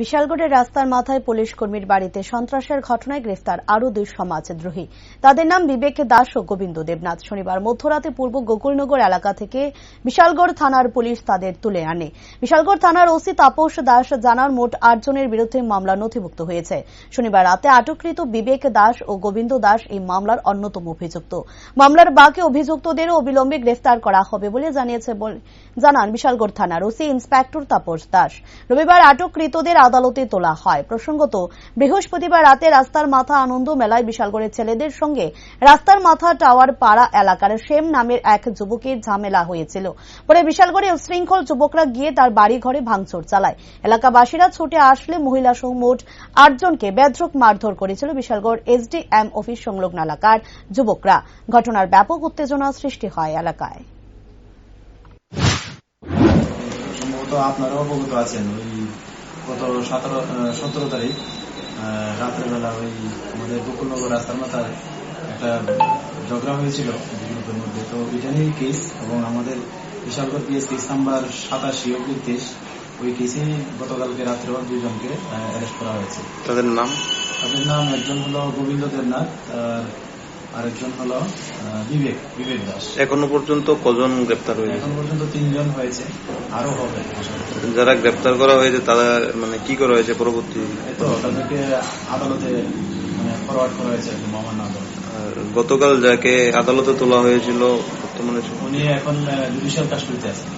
বিশালগড়ের রাস্তার মাথায় পুলিশ কর্মীর বাড়িতে সন্ত্রাসের ঘটনায় গ্রেফতার আরও 2 সমাজদ্রোহী। তাদের নাম বিবেক দাস ও গোবিন্দ দেবনাথ। শনিবার মধ্যরাতে পূর্ব গোকুলনগর এলাকা থেকে বিশালগড় থানার পুলিশ তাদের তুলে আনে। বিশালগড় থানার ওসি তাপস দাস জানান, মোট 8 জনের বিরুদ্ধে মামলা নথিভুক্ত হয়েছে। শনিবার রাতে আটককৃত বিবেক দাস ও গোবিন্দ দাস এই মামলার অন্যতম অভিযুক্ত। মামলার বাকি অভিযুক্তদেরও অবিলম্বে গ্রেফতার করা হবে বলে জানান বিশালগড় থানার ওসি ইন্সপেক্টর তাপস দাস। রবিবার আটককৃতদের আদালতে তোলা হয়। প্রসঙ্গত, বৃহস্পতিবার রাতে রাস্তার মাথা আনন্দ মেলায় বিশালগড়ের ছেলেদের সঙ্গে রাস্তার মাথা টাওয়ার পাড়া এলাকার শেম নামের এক যুবকের ঝামেলা হয়েছিল। পরে বিশালগড়ে উশৃঙ্খল যুবকরা গিয়ে তার বাড়ি ঘরে ভাঙচুর চালায়। এলাকাবাসীরা ছুটে আসলে মহিলা সহ মোট 8 জনকে বেধড়ক মারধর করেছিল বিশালগড় এসডিএম অফিস সংলগ্ন এলাকার যুবকরা। ঘটনার ব্যাপক উত্তেজনা সৃষ্টি হয় এলাকায়। সম্ভবত আপনারা অবগত আছেন, ওই গত 17 তারিখ রাত্রেবেলা ওই আমাদের গোকুলনগর রাস্তার মাথায় একটা ঝগড়া হয়েছিল গ্রুপের মধ্যে। তো এটা নিয়ে কেস, এবং আমাদের বিশালগড় পিএস কেস নাম্বার 87/30 ওই কেসে গতকালকে রাত্রে 2 জনকে অ্যারেস্ট করা হয়েছে। তাদের নাম একজন হলো গোবিন্দ দেবনাথ, আরেকজন হলো বিবেক দাস। এখনো পর্যন্ত কজন গ্রেপ্তার হয়েছে? এখন পর্যন্ত 3 জন হয়েছে, আরো হবে। যারা গ্রেপ্তার করা হয়েছে তারা কি করা হয়েছে পরবর্তী? তাদেরকে আদালতে ফরওয়ার্ড করা হয়েছে মহামান্য আদালত। গতকাল যাকে আদালতে তোলা হয়েছিল বর্তমানে উনি এখন জুডিশিয়াল কাস্টডিতে আছেন।